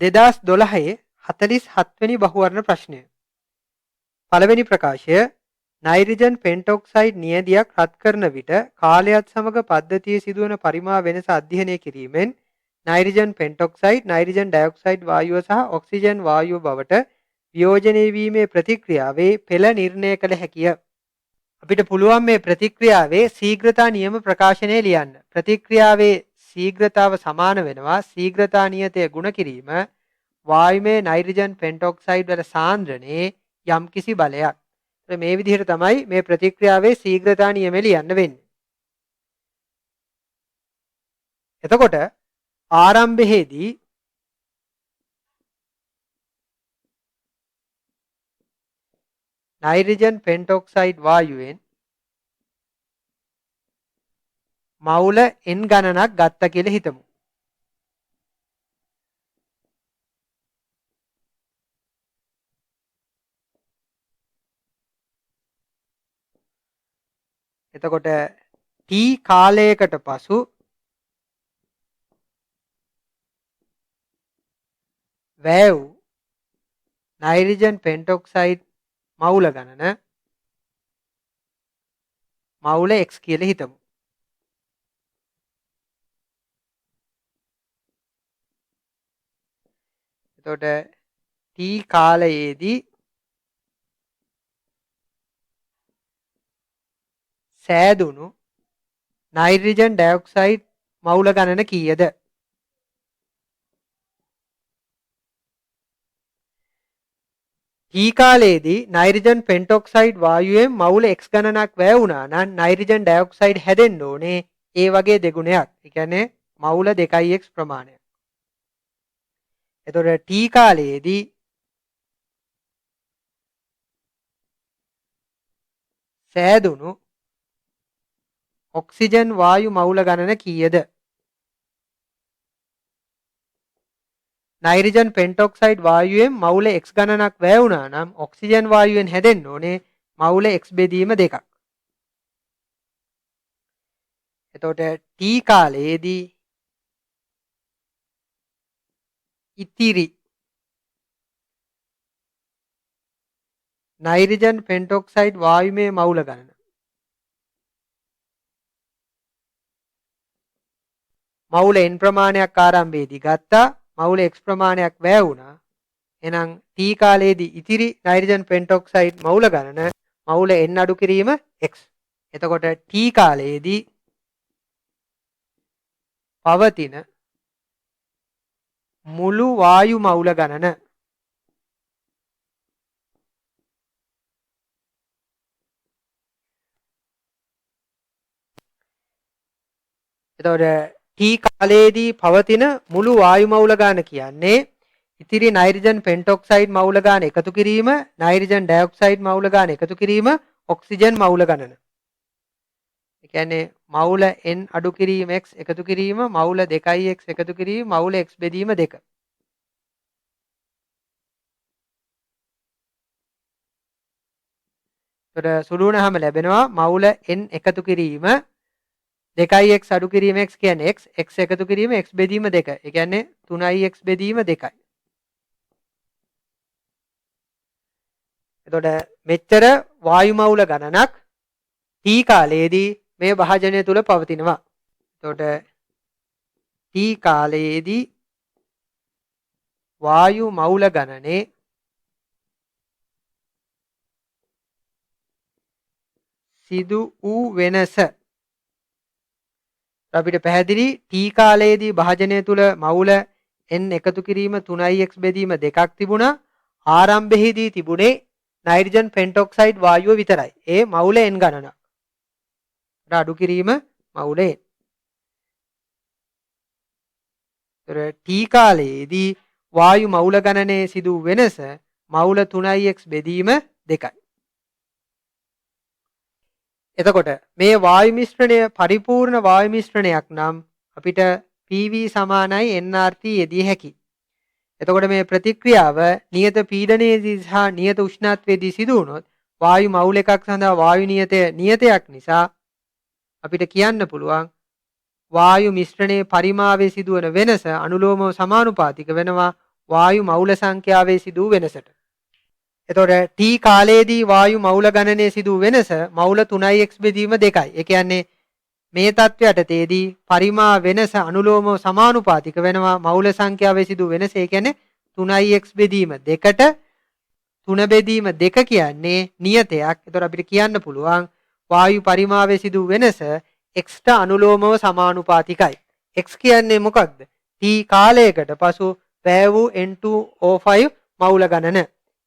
2012 47 වෙනි බහුවර්ණ ප්‍රශ්නය. පළවෙනි ප්‍රකාශය නයිට්‍රජන් පෙන්ටොක්සයිඩ් නියැදියක් රත් කරන විට කාලයත් සමග පද්ධතියේ සිදුවන පරිමා වෙනස අධ්‍යයනය කිරීමෙන් නයිට්‍රජන් පෙන්ටොක්සයිඩ් නයිට්‍රජන් ඩයොක්සයිඩ් වායුව සහ ඔක්සිජන් වායුව බවට වියෝජනය වීමේ ප්‍රතික්‍රියාවේ පෙළ නිර්ණය කළ හැකිය. අපිට පුළුවන් මේ ප්‍රතික්‍රියාවේ ශීඝ්‍රතා නියම ප්‍රකාශනය ලියන්න. ප්‍රතික්‍රියාවේ ශීඝ්‍රතාව සමාන වෙනවා ශීඝ්‍රතා නියතය ගුණ කිරීම වායුමය නයිට්‍රජන් පෙන්ටොක්සයිඩ් වල සාන්ද්‍රණයේ යම්කිසි බලයක්. මේ විදිහට තමයි මේ ප්‍රතික්‍රියාවේ ශීඝ්‍රතා නියමය ලියන්න වෙන්නේ. එතකොට ආරම්භයේදී නයිට්‍රජන් පෙන්ටොක්සයිඩ් වායුවෙන් මවුල n ගණනක් ගත්ත කියලා හිතමු. එතකොට t කාලයකට පසු වැය වූ නයිට්‍රජන් පෙන්ටොක්සයිඩ් මවුල ගණන මවුල x කියලා හිතමු. එතකොට t කාලයේදී සෑදුණු නයිට්‍රජන් ඩයොක්සයිඩ් මවුල ගණන කීයද? t කාලයේදී නයිට්‍රජන් පෙන්ටොක්සයිඩ් වායුවෙන් මවුල x ගණනක් වැය වුණා නම් නයිට්‍රජන් ඩයොක්සයිඩ් හැදෙන්න ඕනේ ඒ වගේ දෙගුණයක්. ඒ කියන්නේ මවුල 2x ප්‍රමාණයක්. එතකොට t කාලයේදී සෑදුණු ඔක්සිජන් වායු මවුල ගණන කීයද? නයිට්‍රජන් පෙන්ටොක්සයිඩ් වායුවෙන් මවුල x ගණනක් වැය වුණා නම් ඔක්සිජන් වායුවෙන් හැදෙන්න ඕනේ මවුල x බෙදීම 2ක්. එතකොට t කාලයේදී ඉතිරි නයිට්‍රජන් පෙන්ටොක්සයිඩ් වායුමය මවුල ගණන මවුල n ප්‍රමාණයක් ආරම්භයේදී ගත්තා මවුල x ප්‍රමාණයක් වැය වුණා. එහෙනම් t කාලයේදී ඉතිරි නයිට්‍රජන් පෙන්ටොක්සයිඩ් මවුල ගණන මවුල n අඩු කිරීම x. එතකොට t කාලයේදී පවතින මුළු වායු මවුල ගණන එතකොට t කාලයේදී පවතින මුළු වායු මවුල ගාන කියන්නේ ඉතිරි නයිට්‍රජන් පෙන්ටොක්සයිඩ් මවුල ගාන එකතු කිරීම නයිට්‍රජන් ඩයොක්සයිඩ් මවුල ගාන එකතු කිරීම ඔක්සිජන් මවුල ගණන. ඒ කියන්නේ මවුල n අඩු කිරීම x එකතු කිරීම මවුල 2x එකතු කිරීම මවුල x බෙදීම 2. ඒතර සුළු වුණාම ලැබෙනවා මවුල n එකතු කිරීම 2x අඩු කිරීම x කියන්නේ x එකතු කිරීම x බෙදීම 2. ඒ කියන්නේ 3x බෙදීම 2යි. එතකොට මෙච්චර වායු මවුල ගණනක් t කාලයේදී මේ භාජනය තුල පවතිනවා. එතකොට t කාලයේදී වායු මවුල ගණනේ සිදු වූ වෙනස අපිට පැහැදිලි t කාලයේදී භාජනය තුල මවුල n එකතු කිරීම 3x බෙදීම 2ක් තිබුණා. ආරම්භයේදී තිබුණේ නයිට්‍රජන් පෙන්ටොක්සයිඩ් වායුව විතරයි. ඒ මවුල n ගණනක්. අඩු කිරීම මවුල n. t කාලයේදී වායු මවුල ගණනයේ සිදු වෙනස මවුල 3x බෙදීම 2යි. එතකොට මේ වායු මිශ්‍රණය පරිපූර්ණ වායු මිශ්‍රණයක් නම් අපිට PV සමානයි nRT යෙදිය හැකියි. එතකොට මේ ප්‍රතික්‍රියාව නියත පීඩනයේදී සහ නියත උෂ්ණත්වයේදී සිදු වුණොත් වායු මවුල එකක් සඳහා වායු නියතය නියතයක් නිසා අපිට කියන්න පුළුවන් වායු මිශ්‍රණයේ පරිමාවේ සිදුවන වෙනස අනුලෝමව සමානුපාතික වෙනවා වායු මවුල සංඛ්‍යාවේ සිදු වූ වෙනසට. එතකොට t කාලයේදී වායු මවුල ගණනයේ සිදු වූ වෙනස මවුල 3x බෙදීම 2යි. ඒ කියන්නේ මේ තත්ත්වයටදී පරිමා වෙනස අනුලෝමව සමානුපාතික වෙනවා මවුල සංඛ්‍යාවේ සිදු වෙනස. ඒ කියන්නේ 3x බෙදීම 2ට 3 බෙදීම 2 කියන්නේ නියතයක්. එතකොට අපිට කියන්න පුළුවන් වායු පරිමාවේ සිදු වෙනස x ට අනුලෝමව සමානුපාතිකයි. x කියන්නේ මොකක්ද? t කාලයකට පසු වැය වූ N2O5 මවුල ගණන.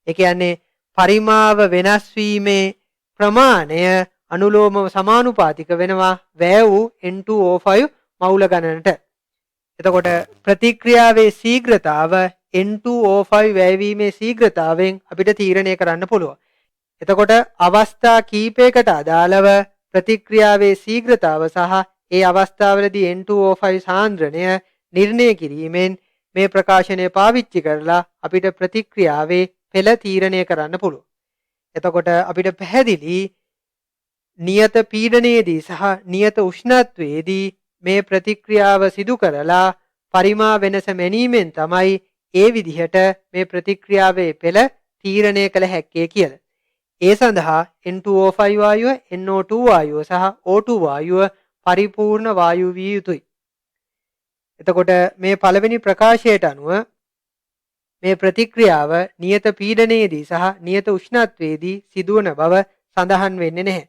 ඒ කියන්නේ පරිමාව වෙනස් වීමේ ප්‍රමාණය අනුලෝමව සමානුපාතික වෙනවා වැය වූ N2O5 මවුල ගණනට. එතකොට ප්‍රතික්‍රියාවේ ශීඝ්‍රතාව N2O5 වැයවීමේ ශීඝ්‍රතාවෙන් අපිට තීරණය කරන්න පුළුවන්. එතකොට අවස්ථා කීපයකට අදාළව ප්‍රතික්‍රියාවේ ශීඝ්‍රතාව සහ ඒ අවස්ථාවලදී N2O5 සාන්ද්‍රණය නිර්ණය කිරීමෙන් මේ ප්‍රකාශනය පාවිච්චි කරලා අපිට ප්‍රතික්‍රියාවේ පෙළ තීරණය කරන්න පුළුවන්. එතකොට අපිට පැහැදිලි නියත පීඩනයේදී සහ නියත උෂ්ණත්වයේදී මේ ප්‍රතික්‍රියාව සිදු කරලා පරිමා වෙනස මැනීමෙන් තමයි ඒ විදිහට මේ ප්‍රතික්‍රියාවේ පෙළ තීරණය කළ හැක්කේ කියලා. ඒ සඳහා N2O5 වායුව, NO2 වායුව සහ O2 වායුව පරිපූර්ණ වායු විය යුතුයි. එතකොට මේ පළවෙනි ප්‍රකාශයට අනුව මේ ප්‍රතික්‍රියාව නියත පීඩනයේදී සහ නියත උෂ්ණත්වයේදී සිදුවන බව සඳහන් වෙන්නේ නැහැ.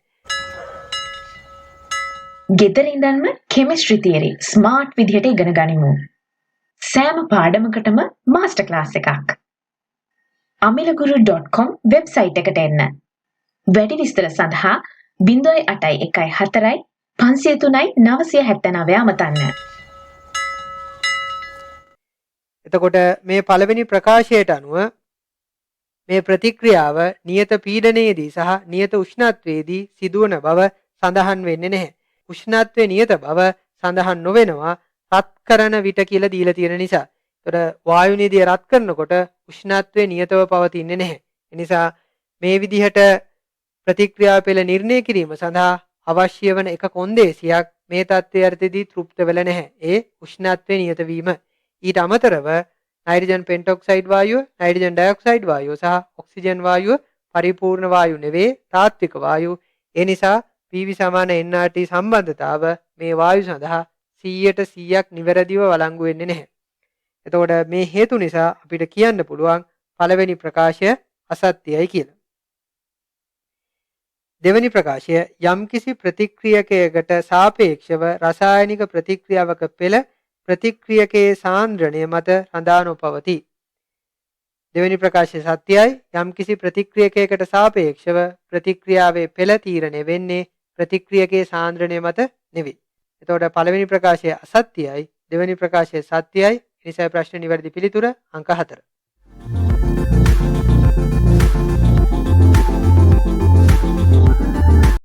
ගෙදර ඉඳන්ම කෙමිස්ට්‍රි තියරි ස්මාර්ට් විදිහට ඉගෙන ගනිමු. සෑම පාඩමකටම මාස්ටර් ක්ලාස් එකක්. AmilaGuru.com වෙබ්සයිට් එකට එන්න. වැඩි විස්තර සඳහා 0814 503 979 අමතන්න. එතකොට මේ පළවෙනි ප්‍රකාශයට අනුව මේ ප්‍රතික්‍රියාව නියත පීඩනයේදී සහ නියත උෂ්ණත්වයේදී සිදුවන බව සඳහන් වෙන්නේ නැහැ. උෂ්ණත්වයේ නියත බව සඳහන් නොවෙනවා රත් කරන විට කියලා දීලා තියෙන නිසා. එතකොට වායු නිදිය රත් කරනකොට උෂ්ණත්වයේ නියතව පවතින්නේ නැහැ. ඒ නිසා මේ විදිහට ප්‍රතික්‍රියාව පෙළ නිර්ණය කිරීම සඳහා අවශ්‍ය වන එක කොන්දේසියක් මේ තත්ත්වයේදී තෘප්ත වෙලා නැහැ. ඒ උෂ්ණත්වයේ නියත වීම. ඊට අමතරව නයිට්‍රජන් පෙන්ටොක්සයිඩ් වායුව, නයිට්‍රජන් ඩයොක්සයිඩ් වායුව සහ ඔක්සිජන් වායුව පරිපූර්ණ වායු නෙවේ, තාත්වික වායු. ඒ නිසා PV සමාන NRT සම්බන්ධතාව මේ වායු සඳහා 100% නිවැරදිව වළංගු වෙන්නේ නැහැ. එතකොට මේ හේතු නිසා අපිට කියන්න පුළුවන් පළවෙනි ප්‍රකාශය අසත්‍යයි කියලා. දෙවෙනි ප්‍රකාශය යම්කිසි ප්‍රතික්‍රියකයකට සාපේක්ෂව රසායනික ප්‍රතික්‍රියාවක පෙළ ප්‍රතික්‍රියකයේ සාන්ද්‍රණය මත රඳා නොපවතී. දෙවෙනි ප්‍රකාශය සත්‍යයි. යම්කිසි ප්‍රතික්‍රියකයකට සාපේක්ෂව ප්‍රතික්‍රියාවේ පෙළ තීරණය වෙන්නේ ප්‍රතික්‍රියකයේ සාන්ද්‍රණය මත නෙවෙයි. එතකොට පළවෙනි ප්‍රකාශය අසත්‍යයි, දෙවෙනි ප්‍රකාශය සත්‍යයි. ඒ නිසා ප්‍රශ්න නිවැරදි පිළිතුර අංක 4.